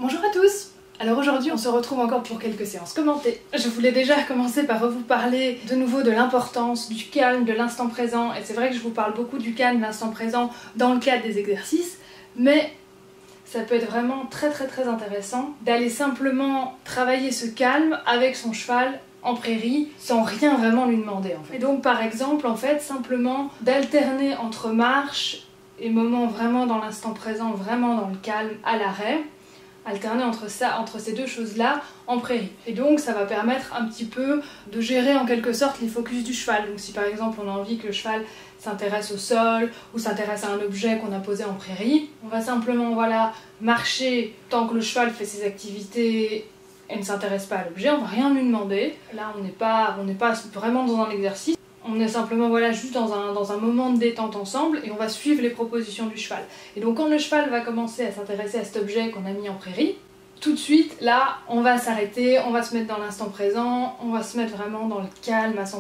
Bonjour à tous! Alors aujourd'hui on se retrouve encore pour quelques séances commentées. Je voulais déjà commencer par vous parler de nouveau de l'importance du calme, de l'instant présent, et c'est vrai que je vous parle beaucoup du calme, de l'instant présent dans le cadre des exercices, mais ça peut être vraiment très intéressant d'aller simplement travailler ce calme avec son cheval en prairie sans rien vraiment lui demander en fait. Et donc par exemple en fait simplement d'alterner entre marche et moments vraiment dans l'instant présent, vraiment dans le calme à l'arrêt, alterner entre ces deux choses-là en prairie. Et donc ça va permettre un petit peu de gérer en quelque sorte les focus du cheval. Donc si par exemple on a envie que le cheval s'intéresse au sol ou s'intéresse à un objet qu'on a posé en prairie, on va simplement marcher tant que le cheval fait ses activités et ne s'intéresse pas à l'objet, on va rien lui demander. Là on n'est pas vraiment dans un exercice. On est simplement juste dans un moment de détente ensemble et on va suivre les propositions du cheval. Et donc quand le cheval va commencer à s'intéresser à cet objet qu'on a mis en prairie, tout de suite là on va s'arrêter, on va se mettre dans l'instant présent, on va se mettre vraiment dans le calme à 100%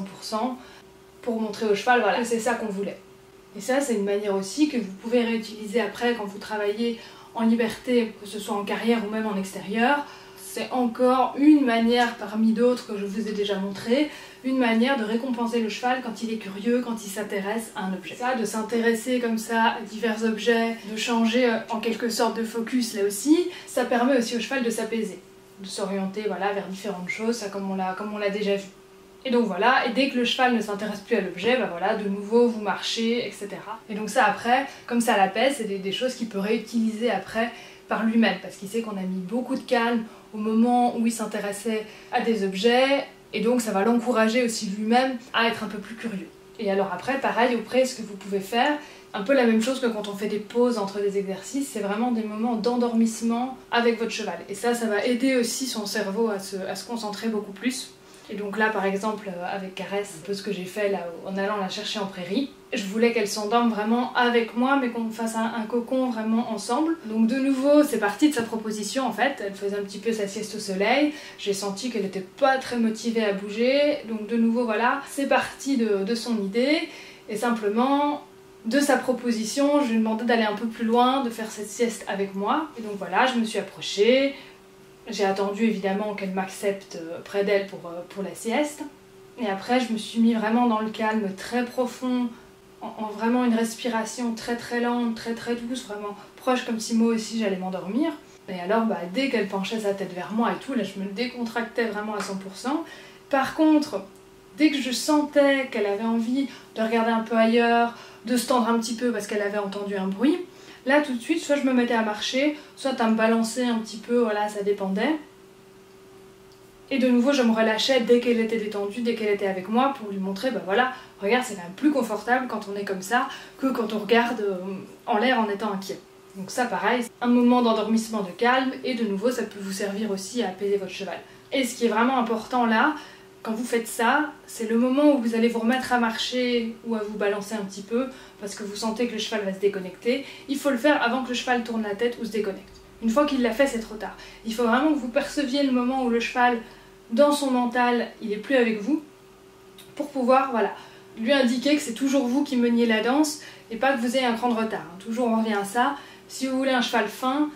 pour montrer au cheval que c'est ça qu'on voulait. Et ça c'est une manière aussi que vous pouvez réutiliser après quand vous travaillez en liberté, que ce soit en carrière ou même en extérieur. C'est encore une manière parmi d'autres que je vous ai déjà montré, une manière de récompenser le cheval quand il est curieux, quand il s'intéresse à un objet. Ça, de s'intéresser comme ça à divers objets, de changer en quelque sorte de focus là aussi, ça permet aussi au cheval de s'apaiser, de s'orienter vers différentes choses, ça comme on l'a déjà vu. Et donc voilà, et dès que le cheval ne s'intéresse plus à l'objet, de nouveau vous marchez, etc. Et donc ça après, comme ça l'apaise, c'est des choses qu'il peut réutiliser après par lui-même, parce qu'il sait qu'on a mis beaucoup de calme au moment où il s'intéressait à des objets, et donc ça va l'encourager aussi lui-même à être un peu plus curieux. Et alors après, pareil, auprès, ce que vous pouvez faire, un peu la même chose que quand on fait des pauses entre des exercices, c'est vraiment des moments d'endormissement avec votre cheval. Et ça va aider aussi son cerveau à se concentrer beaucoup plus. Et donc là par exemple avec Caresse, un peu ce que j'ai fait là en allant la chercher en prairie, je voulais qu'elle s'endorme vraiment avec moi mais qu'on fasse un cocon vraiment ensemble. Donc de nouveau c'est parti de sa proposition en fait, elle faisait un petit peu sa sieste au soleil, j'ai senti qu'elle n'était pas très motivée à bouger, donc de nouveau c'est parti de son idée et simplement de sa proposition je lui ai demandé d'aller un peu plus loin, de faire cette sieste avec moi. Et donc je me suis approchée. J'ai attendu évidemment qu'elle m'accepte près d'elle pour la sieste. Et après je me suis mis vraiment dans le calme très profond, en vraiment une respiration très lente, très douce, vraiment proche comme si moi aussi j'allais m'endormir. Et alors dès qu'elle penchait sa tête vers moi et tout, là je me décontractais vraiment à 100%. Par contre, dès que je sentais qu'elle avait envie de regarder un peu ailleurs, de se tendre un petit peu parce qu'elle avait entendu un bruit, là tout de suite, soit je me mettais à marcher, soit à me balancer un petit peu, ça dépendait. Et de nouveau, je me relâchais dès qu'elle était détendue, dès qu'elle était avec moi, pour lui montrer, regarde, c'est quand même plus confortable quand on est comme ça, que quand on regarde en l'air en étant inquiet. Donc ça pareil, un moment d'endormissement de calme, et de nouveau, ça peut vous servir aussi à apaiser votre cheval. Et ce qui est vraiment important là, quand vous faites ça, c'est le moment où vous allez vous remettre à marcher ou à vous balancer un petit peu parce que vous sentez que le cheval va se déconnecter. Il faut le faire avant que le cheval tourne la tête ou se déconnecte. Une fois qu'il l'a fait, c'est trop tard. Il faut vraiment que vous perceviez le moment où le cheval, dans son mental, il n'est plus avec vous pour pouvoir lui indiquer que c'est toujours vous qui meniez la danse et pas que vous ayez un grand retard. Toujours on revient à ça. Si vous voulez un cheval fin,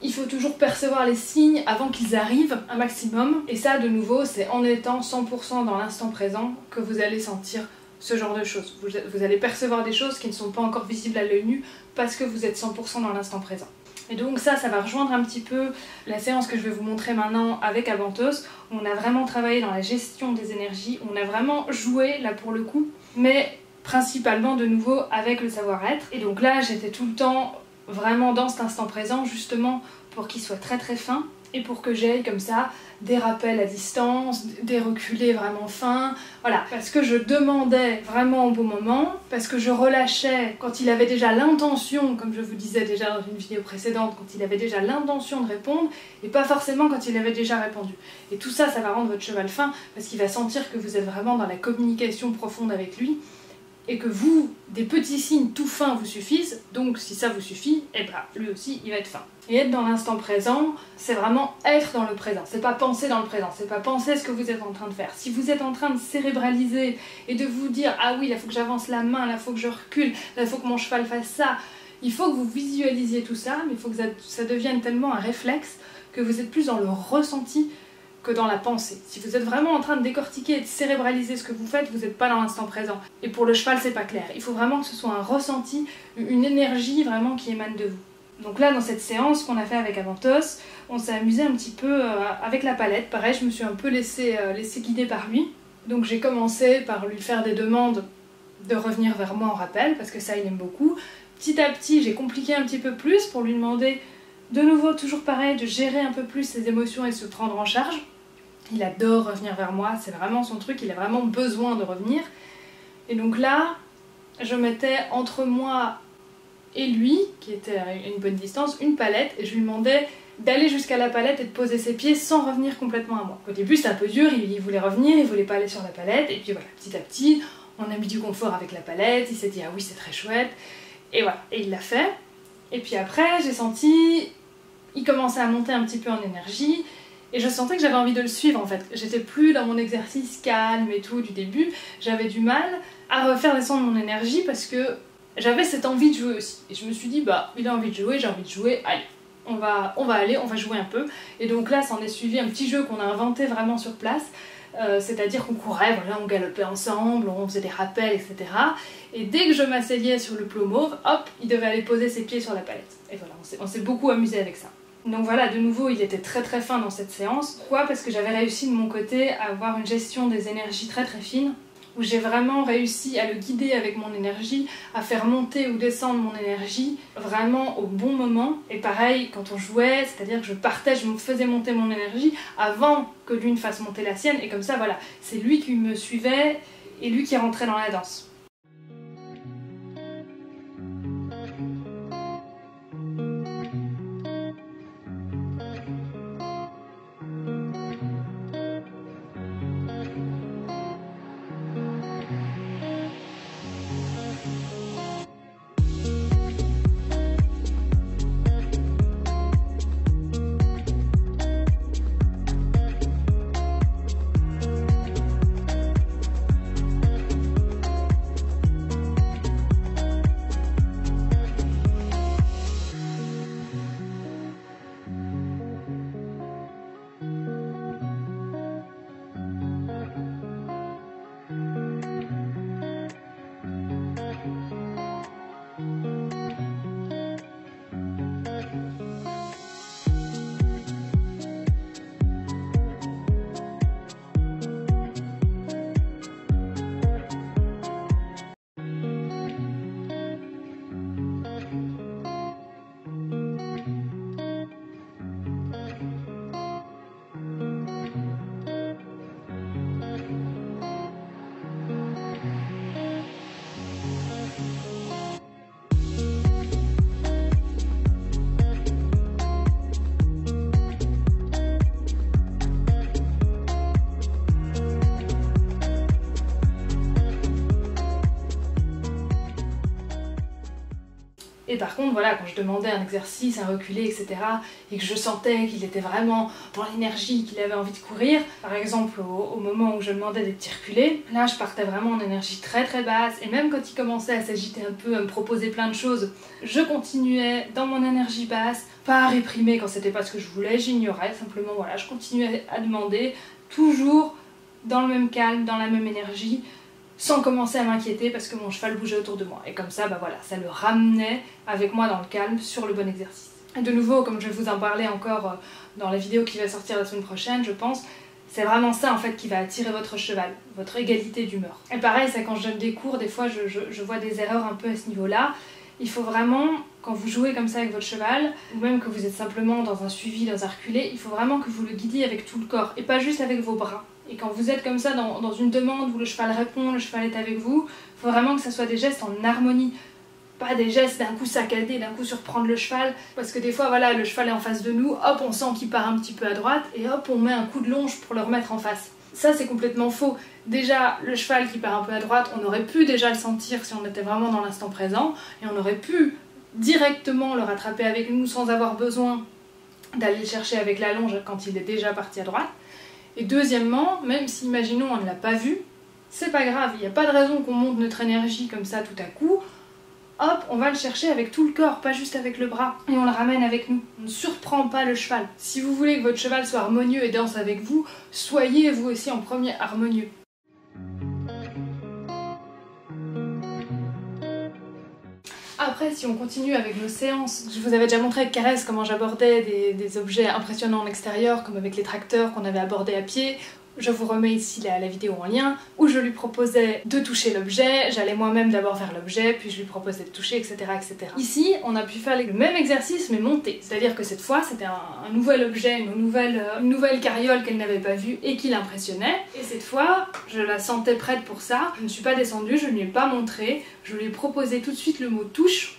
il faut toujours percevoir les signes avant qu'ils arrivent un maximum. Et ça, de nouveau, c'est en étant 100% dans l'instant présent que vous allez sentir ce genre de choses. Vous allez percevoir des choses qui ne sont pas encore visibles à l'œil nu parce que vous êtes 100% dans l'instant présent. Et donc ça va rejoindre un petit peu la séance que je vais vous montrer maintenant avec Avantos. On a vraiment travaillé dans la gestion des énergies, on a vraiment joué là pour le coup, mais principalement de nouveau avec le savoir-être. Et donc là, j'étais tout le temps vraiment dans cet instant présent justement pour qu'il soit très fin et pour que j'aille comme ça des rappels à distance, des reculés vraiment fins, parce que je demandais vraiment au bon moment, parce que je relâchais quand il avait déjà l'intention, comme je vous disais déjà dans une vidéo précédente, quand il avait déjà l'intention de répondre et pas forcément quand il avait déjà répondu. Et tout ça, ça va rendre votre cheval fin parce qu'il va sentir que vous êtes vraiment dans la communication profonde avec lui et que vous, des petits signes tout fins vous suffisent, donc si ça vous suffit, lui aussi il va être fin. Et être dans l'instant présent, c'est vraiment être dans le présent, c'est pas penser dans le présent, c'est pas penser ce que vous êtes en train de faire. Si vous êtes en train de cérébraliser et de vous dire « Ah oui, là faut que j'avance la main, là faut que je recule, là faut que mon cheval fasse ça », il faut que vous visualisiez tout ça, mais il faut que ça devienne tellement un réflexe que vous êtes plus dans le ressenti que dans la pensée. Si vous êtes vraiment en train de décortiquer et de cérébraliser ce que vous faites, vous n'êtes pas dans l'instant présent. Et pour le cheval, c'est pas clair. Il faut vraiment que ce soit un ressenti, une énergie vraiment qui émane de vous. Donc là, dans cette séance qu'on a fait avec Avantos, on s'est amusé un petit peu avec la palette. Pareil, je me suis un peu laissée guider par lui. Donc j'ai commencé par lui faire des demandes de revenir vers moi en rappel, parce que ça, il aime beaucoup. Petit à petit, j'ai compliqué un petit peu plus pour lui demander, de nouveau, toujours pareil, de gérer un peu plus ses émotions et se prendre en charge. Il adore revenir vers moi, c'est vraiment son truc, il a vraiment besoin de revenir. Et donc là, je mettais entre moi et lui, qui était à une bonne distance, une palette, et je lui demandais d'aller jusqu'à la palette et de poser ses pieds sans revenir complètement à moi. Au début, c'était un peu dur, il voulait revenir, il voulait pas aller sur la palette, et puis voilà, petit à petit, on a mis du confort avec la palette, il s'est dit « ah oui, c'est très chouette », et voilà, et il l'a fait. Et puis après, j'ai senti, il commençait à monter un petit peu en énergie, et je sentais que j'avais envie de le suivre en fait. J'étais plus dans mon exercice calme et tout du début, j'avais du mal à refaire descendre mon énergie parce que j'avais cette envie de jouer aussi. Et je me suis dit, bah, il a envie de jouer, j'ai envie de jouer, allez, on va jouer un peu. Et donc là, ça en est suivi un petit jeu qu'on a inventé vraiment sur place, c'est-à-dire qu'on courait, voilà, on galopait ensemble, on faisait des rappels, etc. Et dès que je m'asseyais sur le plot mauve, hop, il devait aller poser ses pieds sur la palette. Et voilà, on s'est beaucoup amusé avec ça. Donc voilà, de nouveau, il était très très fin dans cette séance. Pourquoi ? Parce que j'avais réussi de mon côté à avoir une gestion des énergies très très fine, où j'ai vraiment réussi à le guider avec mon énergie, à faire monter ou descendre mon énergie vraiment au bon moment. Et pareil, quand on jouait, c'est-à-dire que je partais, je me faisais monter mon énergie avant que lui ne fasse monter la sienne, et comme ça, voilà, c'est lui qui me suivait et lui qui rentrait dans la danse. Et par contre, voilà, quand je demandais un exercice, un reculé, etc., et que je sentais qu'il était vraiment dans l'énergie, qu'il avait envie de courir, par exemple au moment où je demandais des petits reculés, là je partais vraiment en énergie très très basse, et même quand il commençait à s'agiter un peu, à me proposer plein de choses, je continuais dans mon énergie basse, pas à réprimer quand c'était pas ce que je voulais, j'ignorais, simplement voilà, je continuais à demander, toujours dans le même calme, dans la même énergie, sans commencer à m'inquiéter parce que mon cheval bougeait autour de moi. Et comme ça, bah voilà, ça le ramenait avec moi dans le calme sur le bon exercice. Et de nouveau, comme je vais vous en parler encore dans la vidéo qui va sortir la semaine prochaine, je pense, c'est vraiment ça en fait qui va attirer votre cheval, votre égalité d'humeur. Et pareil, c'est quand je donne des cours, des fois je vois des erreurs un peu à ce niveau-là. Il faut vraiment, quand vous jouez comme ça avec votre cheval, ou même que vous êtes simplement dans un suivi, dans un reculé, il faut vraiment que vous le guidiez avec tout le corps, et pas juste avec vos bras. Et quand vous êtes comme ça dans une demande où le cheval répond, le cheval est avec vous, il faut vraiment que ça soit des gestes en harmonie. Pas des gestes d'un coup saccader, d'un coup surprendre le cheval, parce que des fois voilà, le cheval est en face de nous, hop on sent qu'il part un petit peu à droite, et hop on met un coup de longe pour le remettre en face. Ça c'est complètement faux. Déjà, le cheval qui part un peu à droite, on aurait pu déjà le sentir si on était vraiment dans l'instant présent, et on aurait pu directement le rattraper avec nous sans avoir besoin d'aller le chercher avec la longe quand il est déjà parti à droite. Et deuxièmement, même si imaginons on ne l'a pas vu, c'est pas grave, il n'y a pas de raison qu'on monte notre énergie comme ça tout à coup. hop, on va le chercher avec tout le corps, pas juste avec le bras, et on le ramène avec nous. On ne surprend pas le cheval. Si vous voulez que votre cheval soit harmonieux et danse avec vous, soyez vous aussi en premier harmonieux. Après, si on continue avec nos séances, je vous avais déjà montré avec Caresse comment j'abordais des objets impressionnants en extérieur, comme avec les tracteurs qu'on avait abordés à pied. Je vous remets ici la vidéo en lien, où je lui proposais de toucher l'objet, j'allais moi-même d'abord vers l'objet, puis je lui proposais de toucher, etc., etc. Ici, on a pu faire le même exercice, mais monté. C'est-à-dire que cette fois, c'était un nouvel objet, une nouvelle carriole qu'elle n'avait pas vue et qui l'impressionnait. Et cette fois, je la sentais prête pour ça. Je ne suis pas descendue, je ne lui ai pas montré, je lui ai proposé tout de suite le mot touche,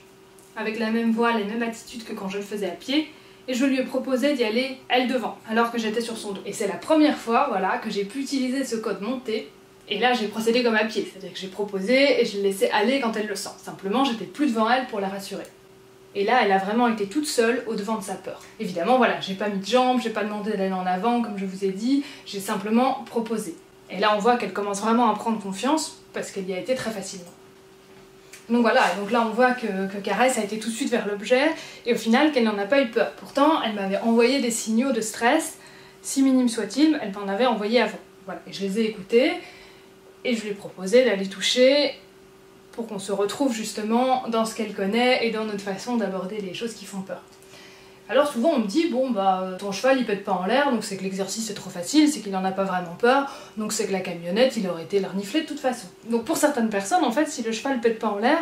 avec la même voix, les mêmes attitudes que quand je le faisais à pied. Et je lui ai proposé d'y aller elle devant, alors que j'étais sur son dos. Et c'est la première fois, voilà, que j'ai pu utiliser ce code monté. Et là, j'ai procédé comme à pied, c'est-à-dire que j'ai proposé et je l'ai laissé aller quand elle le sent. Simplement, j'étais plus devant elle pour la rassurer. Et là, elle a vraiment été toute seule au devant de sa peur. Évidemment, voilà, j'ai pas mis de jambes, j'ai pas demandé d'aller en avant, comme je vous ai dit, j'ai simplement proposé. Et là, on voit qu'elle commence vraiment à prendre confiance, parce qu'elle y a été très facilement. Donc voilà, et donc là on voit que Caresse a été tout de suite vers l'objet et au final qu'elle n'en a pas eu peur. Pourtant, elle m'avait envoyé des signaux de stress, si minimes soient-ils, elle m'en avait envoyé avant. Voilà, et je les ai écoutés et je lui ai proposé d'aller toucher pour qu'on se retrouve justement dans ce qu'elle connaît et dans notre façon d'aborder les choses qui font peur. Alors souvent on me dit, bon bah ton cheval il pète pas en l'air, donc c'est que l'exercice est trop facile, c'est qu'il en a pas vraiment peur, donc c'est que la camionnette il aurait été la renifler de toute façon. Donc pour certaines personnes en fait, si le cheval pète pas en l'air,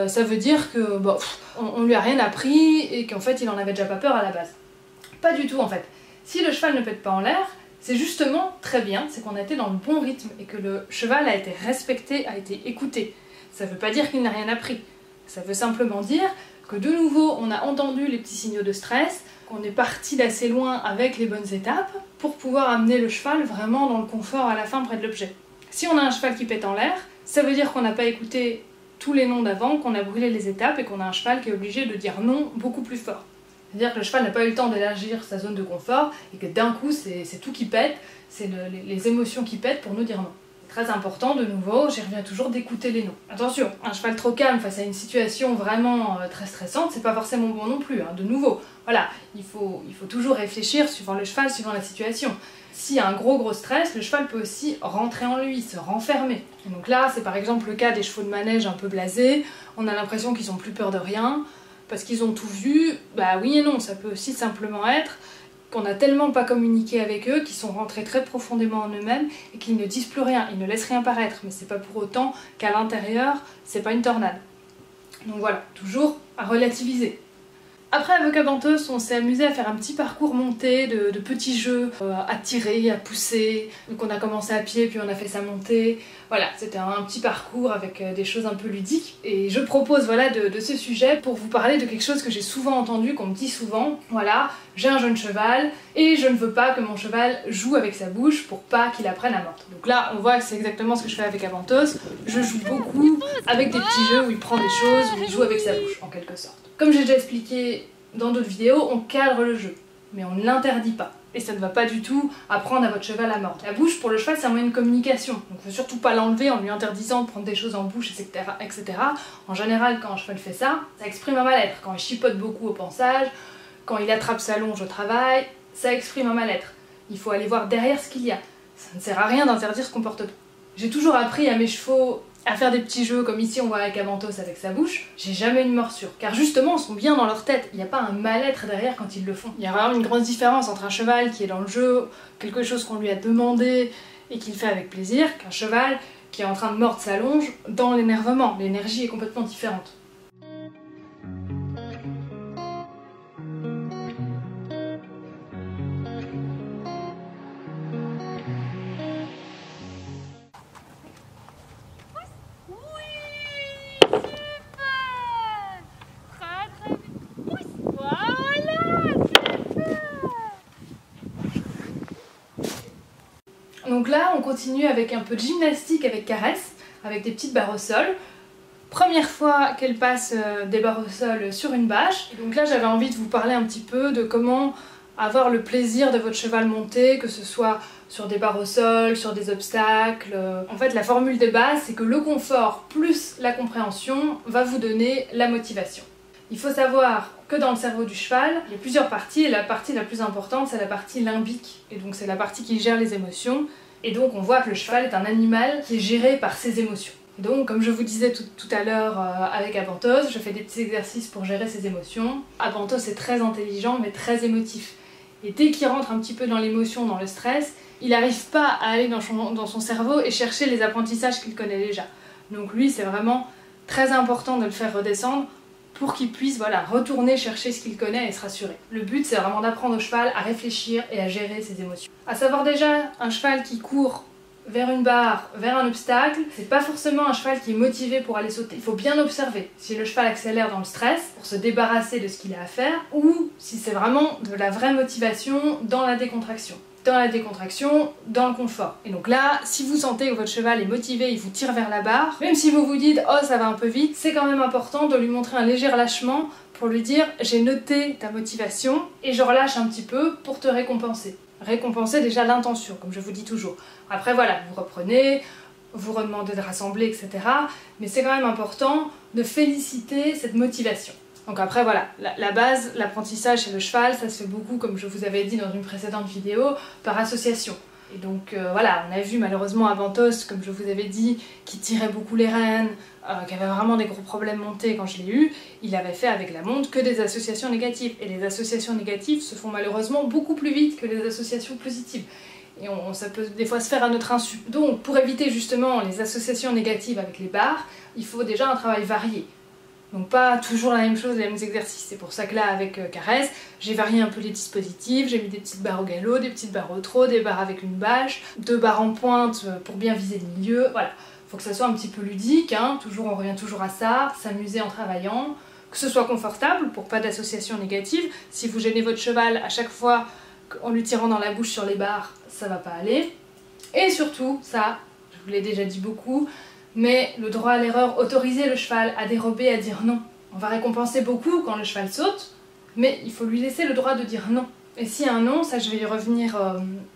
ça veut dire que bon, on lui a rien appris et qu'en fait il en avait déjà pas peur à la base. Pas du tout en fait. Si le cheval ne pète pas en l'air, c'est justement très bien, c'est qu'on a été dans le bon rythme et que le cheval a été respecté, a été écouté. Ça veut pas dire qu'il n'a rien appris, ça veut simplement dire que de nouveau on a entendu les petits signaux de stress, qu'on est parti d'assez loin avec les bonnes étapes pour pouvoir amener le cheval vraiment dans le confort à la fin près de l'objet. Si on a un cheval qui pète en l'air, ça veut dire qu'on n'a pas écouté tous les noms d'avant, qu'on a brûlé les étapes et qu'on a un cheval qui est obligé de dire non beaucoup plus fort. C'est-à-dire que le cheval n'a pas eu le temps d'élargir sa zone de confort et que d'un coup c'est tout qui pète, c'est les émotions qui pètent pour nous dire non. Très important, de nouveau, j'y reviens toujours, d'écouter les noms. Attention, un cheval trop calme face à une situation vraiment très stressante, c'est pas forcément bon non plus, hein. De nouveau, voilà, il faut toujours réfléchir suivant le cheval, suivant la situation. S'il y a un gros stress, le cheval peut aussi rentrer en lui, se renfermer. Et donc là, c'est par exemple le cas des chevaux de manège un peu blasés, on a l'impression qu'ils ont plus peur de rien, parce qu'ils ont tout vu, bah oui et non, ça peut aussi simplement être qu'on n'a tellement pas communiqué avec eux, qu'ils sont rentrés très profondément en eux-mêmes et qu'ils ne disent plus rien, ils ne laissent rien paraître, mais c'est pas pour autant qu'à l'intérieur, c'est pas une tornade. Donc voilà, toujours à relativiser. Après avec Abentos, on s'est amusé à faire un petit parcours monté de petits jeux, à tirer, à pousser. Donc on a commencé à pied, puis on a fait sa montée. Voilà, c'était un petit parcours avec des choses un peu ludiques. Et je propose voilà, de ce sujet pour vous parler de quelque chose que j'ai souvent entendu, qu'on me dit souvent. Voilà, j'ai un jeune cheval et je ne veux pas que mon cheval joue avec sa bouche pour pas qu'il apprenne à mordre. Donc là, on voit que c'est exactement ce que je fais avec Abentos. Je joue beaucoup avec des petits jeux où il prend des choses, où il joue avec sa bouche, en quelque sorte. Comme j'ai déjà expliqué dans d'autres vidéos, on cadre le jeu, mais on ne l'interdit pas. Et ça ne va pas du tout apprendre à votre cheval à mordre. La bouche, pour le cheval, c'est un moyen de communication. Donc il ne faut surtout pas l'enlever en lui interdisant de prendre des choses en bouche, etc. En général, quand un cheval fait ça, ça exprime un mal-être. Quand il chipote beaucoup au pansage, quand il attrape sa longe au travail, ça exprime un mal-être. Il faut aller voir derrière ce qu'il y a. Ça ne sert à rien d'interdire ce comportement. J'ai toujours appris à mes chevaux à faire des petits jeux comme ici on voit avec Abentos avec sa bouche, j'ai jamais une morsure. Car justement, ils sont bien dans leur tête, il n'y a pas un mal-être derrière quand ils le font. Il y a vraiment une grosse différence entre un cheval qui est dans le jeu, quelque chose qu'on lui a demandé et qu'il fait avec plaisir, qu'un cheval qui est en train de mordre sa longe dans l'énervement. L'énergie est complètement différente. Donc là, on continue avec un peu de gymnastique avec Caresse, avec des petites barres au sol. Première fois qu'elle passe des barres au sol sur une bâche. Et donc là, j'avais envie de vous parler un petit peu de comment avoir le plaisir de votre cheval monté, que ce soit sur des barres au sol, sur des obstacles. En fait, la formule de base, c'est que le confort plus la compréhension va vous donner la motivation. Il faut savoir que dans le cerveau du cheval, il y a plusieurs parties, et la partie la plus importante, c'est la partie limbique. Et donc c'est la partie qui gère les émotions. Et donc on voit que le cheval est un animal qui est géré par ses émotions. Et donc, comme je vous disais tout à l'heure avec Avantos, je fais des petits exercices pour gérer ses émotions. Avantos est très intelligent, mais très émotif. Et dès qu'il rentre un petit peu dans l'émotion, dans le stress, il n'arrive pas à aller dans son cerveau et chercher les apprentissages qu'il connaît déjà. Donc lui, c'est vraiment très important de le faire redescendre pour qu'il puisse retourner chercher ce qu'il connaît et se rassurer. Le but, c'est vraiment d'apprendre au cheval à réfléchir et à gérer ses émotions. À savoir déjà, un cheval qui court vers une barre, vers un obstacle, c'est pas forcément un cheval qui est motivé pour aller sauter. Il faut bien observer si le cheval accélère dans le stress pour se débarrasser de ce qu'il a à faire, ou si c'est vraiment de la vraie motivation dans la décontraction. Dans la décontraction, dans le confort. Et donc là, si vous sentez que votre cheval est motivé, il vous tire vers la barre, même si vous vous dites « oh ça va un peu vite », c'est quand même important de lui montrer un léger lâchement pour lui dire « j'ai noté ta motivation et je relâche un petit peu pour te récompenser ». Récompenser déjà l'intention, comme je vous dis toujours. Après voilà, vous reprenez, vous redemandez de rassembler, etc. Mais c'est quand même important de féliciter cette motivation. Donc après voilà, la base, l'apprentissage chez le cheval, ça se fait beaucoup, comme je vous avais dit dans une précédente vidéo, par association. Et donc voilà, on a vu malheureusement Avantos, comme je vous avais dit, qui tirait beaucoup les rênes, qui avait vraiment des gros problèmes montés quand je l'ai eu. Il avait fait avec la monte que des associations négatives. Et les associations négatives se font malheureusement beaucoup plus vite que les associations positives. Et ça peut des fois se faire à notre insu. Donc pour éviter justement les associations négatives avec les barres, il faut déjà un travail varié. Donc pas toujours la même chose, les mêmes exercices. C'est pour ça que là, avec Caresse, j'ai varié un peu les dispositifs, j'ai mis des petites barres au galop, des petites barres au trot, des barres avec une bâche, 2 barres en pointe pour bien viser le milieu, voilà. Faut que ça soit un petit peu ludique, hein. Toujours, on revient toujours à ça, s'amuser en travaillant, que ce soit confortable pour pas d'association négative. Si vous gênez votre cheval à chaque fois en lui tirant dans la bouche sur les barres, ça va pas aller. Et surtout, ça, je vous l'ai déjà dit beaucoup, mais le droit à l'erreur, autoriser le cheval à dérober, à dire non. On va récompenser beaucoup quand le cheval saute, mais il faut lui laisser le droit de dire non. Et s'il y a un non, ça je vais y revenir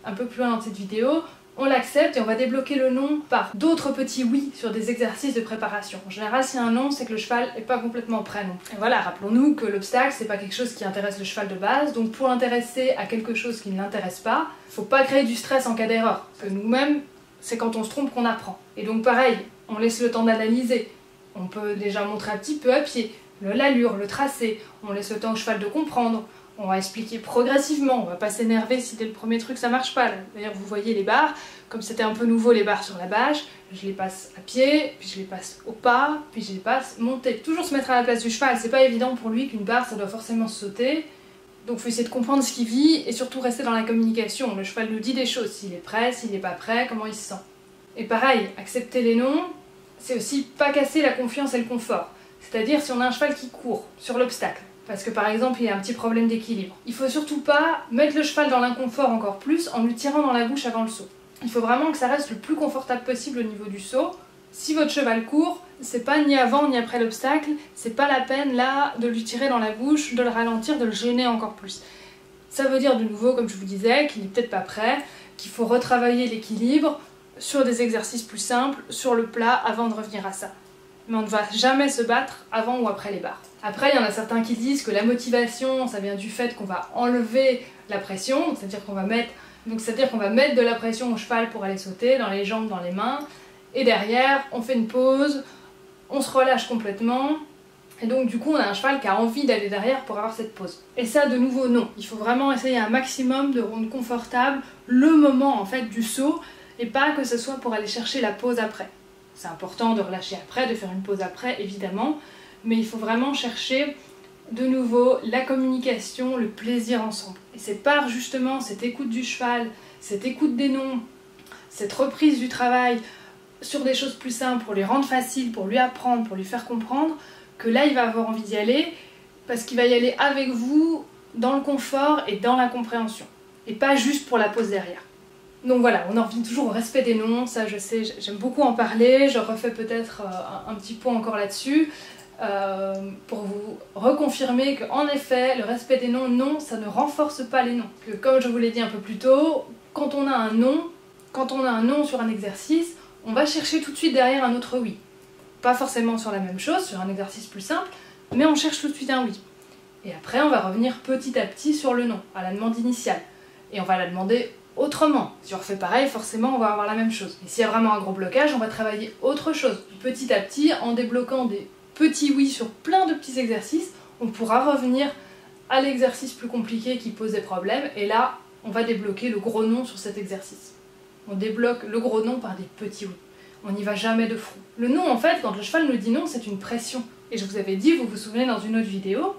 un peu plus loin dans cette vidéo, on l'accepte et on va débloquer le non par d'autres petits oui sur des exercices de préparation. En général, s'il y a un non, c'est que le cheval n'est pas complètement prêt non plus. Et voilà, rappelons-nous que l'obstacle, c'est pas quelque chose qui intéresse le cheval de base, donc pour l'intéresser à quelque chose qui ne l'intéresse pas, faut pas créer du stress en cas d'erreur. Parce que nous-mêmes, c'est quand on se trompe qu'on apprend. Et donc pareil, on laisse le temps d'analyser. On peut déjà montrer un petit peu à pied l'allure, le tracé, on laisse le temps au cheval de comprendre. On va expliquer progressivement, on va pas s'énerver si dès le premier truc ça marche pas. D'ailleurs vous voyez les barres, comme c'était un peu nouveau les barres sur la bâche, je les passe à pied, puis je les passe au pas, puis je les passe montées. Toujours se mettre à la place du cheval, c'est pas évident pour lui qu'une barre ça doit forcément sauter. Donc il faut essayer de comprendre ce qu'il vit et surtout rester dans la communication. Le cheval nous dit des choses, s'il est prêt, s'il n'est pas prêt, comment il se sent. Et pareil, accepter les noms, c'est aussi pas casser la confiance et le confort. C'est-à-dire si on a un cheval qui court sur l'obstacle, parce que par exemple il y a un petit problème d'équilibre. Il faut surtout pas mettre le cheval dans l'inconfort encore plus en lui tirant dans la bouche avant le saut. Il faut vraiment que ça reste le plus confortable possible au niveau du saut. Si votre cheval court, c'est pas ni avant ni après l'obstacle, c'est pas la peine là de lui tirer dans la bouche, de le ralentir, de le gêner encore plus. Ça veut dire de nouveau, comme je vous disais, qu'il n'est peut-être pas prêt, qu'il faut retravailler l'équilibre sur des exercices plus simples, sur le plat, avant de revenir à ça. Mais on ne va jamais se battre avant ou après les barres. Après, il y en a certains qui disent que la motivation, ça vient du fait qu'on va enlever la pression, c'est-à-dire qu'on va mettre de la pression au cheval pour aller sauter, dans les jambes, dans les mains, et derrière, on fait une pause, on se relâche complètement, et donc du coup, on a un cheval qui a envie d'aller derrière pour avoir cette pause. Et ça, de nouveau, non. Il faut vraiment essayer un maximum de rendre confortable le moment en fait du saut, et pas que ce soit pour aller chercher la pause après. C'est important de relâcher après, de faire une pause après, évidemment, mais il faut vraiment chercher de nouveau la communication, le plaisir ensemble. Et c'est par justement cette écoute du cheval, cette écoute des noms, cette reprise du travail sur des choses plus simples pour les rendre faciles, pour lui apprendre, pour lui faire comprendre, que là il va avoir envie d'y aller, parce qu'il va y aller avec vous dans le confort et dans la compréhension, et pas juste pour la pause derrière. Donc voilà, on en revient toujours au respect des noms, ça je sais, j'aime beaucoup en parler, je refais peut-être un petit point encore là-dessus. pour vous reconfirmer qu'en effet, le respect des noms, non, ça ne renforce pas les noms. Que comme je vous l'ai dit un peu plus tôt, quand on a un non sur un exercice, on va chercher tout de suite derrière un autre oui. Pas forcément sur la même chose, sur un exercice plus simple, mais on cherche tout de suite un oui. Et après, on va revenir petit à petit sur le non, à la demande initiale. Et on va la demander autrement. Si on refait pareil, forcément, on va avoir la même chose. Et s'il y a vraiment un gros blocage, on va travailler autre chose. Petit à petit, en débloquant des petits oui sur plein de petits exercices, on pourra revenir à l'exercice plus compliqué qui pose des problèmes. Et là, on va débloquer le gros non sur cet exercice. On débloque le gros non par des petits oui. On n'y va jamais de front. Le non, en fait, quand le cheval nous dit non, c'est une pression. Et je vous avais dit, vous vous souvenez dans une autre vidéo,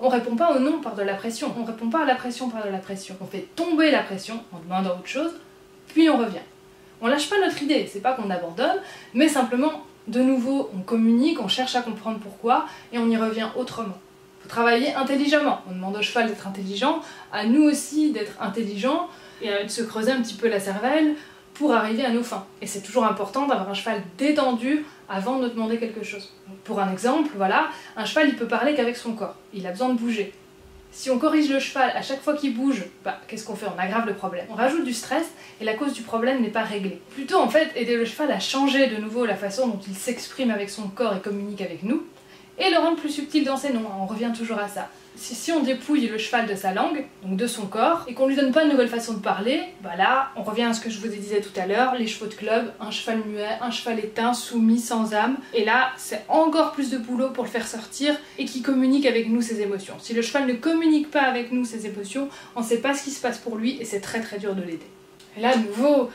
on répond pas au non par de la pression, on répond pas à la pression par de la pression. On fait tomber la pression en demandant autre chose, puis on revient. On lâche pas notre idée, c'est pas qu'on abandonne, mais simplement, de nouveau, on communique, on cherche à comprendre pourquoi, et on y revient autrement. Il faut travailler intelligemment. On demande au cheval d'être intelligent, à nous aussi d'être intelligents, et de se creuser un petit peu la cervelle pour arriver à nos fins. Et c'est toujours important d'avoir un cheval détendu avant de demander quelque chose. Pour un exemple, voilà, un cheval il peut parler qu'avec son corps, il a besoin de bouger. Si on corrige le cheval à chaque fois qu'il bouge, qu'est-ce qu'on fait? On aggrave le problème. On rajoute du stress et la cause du problème n'est pas réglée. Plutôt en fait aider le cheval à changer de nouveau la façon dont il s'exprime avec son corps et communique avec nous, et le rendre plus subtil dans ses noms, on revient toujours à ça. Si on dépouille le cheval de sa langue, donc de son corps, et qu'on lui donne pas de nouvelle façon de parler, là, on revient à ce que je vous disais tout à l'heure, les chevaux de club, un cheval muet, un cheval éteint, soumis, sans âme, et là, c'est encore plus de boulot pour le faire sortir et qu'il communique avec nous ses émotions. Si le cheval ne communique pas avec nous ses émotions, on sait pas ce qui se passe pour lui et c'est très très dur de l'aider. Et là, de nouveau,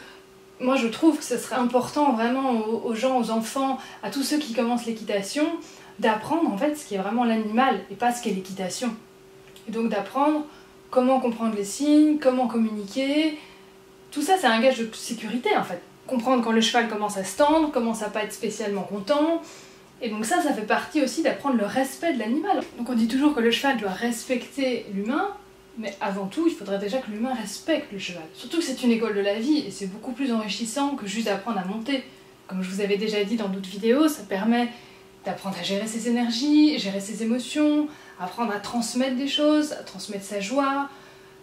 moi je trouve que ce serait important vraiment aux gens, aux enfants, à tous ceux qui commencent l'équitation, d'apprendre en fait ce qui est vraiment l'animal et pas ce qu'est l'équitation. Et donc d'apprendre comment comprendre les signes, comment communiquer, tout ça c'est un gage de sécurité en fait. Comprendre quand le cheval commence à se tendre, commence à pas être spécialement content, et donc ça fait partie aussi d'apprendre le respect de l'animal. Donc on dit toujours que le cheval doit respecter l'humain, mais avant tout il faudrait déjà que l'humain respecte le cheval. Surtout que c'est une école de la vie et c'est beaucoup plus enrichissant que juste d'apprendre à monter. Comme je vous avais déjà dit dans d'autres vidéos, ça permet d'apprendre à gérer ses énergies, gérer ses émotions, apprendre à transmettre des choses, à transmettre sa joie,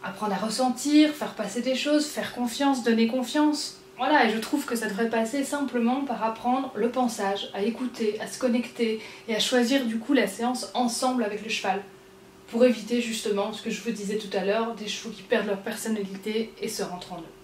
apprendre à ressentir, faire passer des choses, faire confiance, donner confiance. Voilà, et je trouve que ça devrait passer simplement par apprendre le pensage, à écouter, à se connecter et à choisir du coup la séance ensemble avec le cheval, pour éviter justement ce que je vous disais tout à l'heure, des chevaux qui perdent leur personnalité et se rentrent en eux.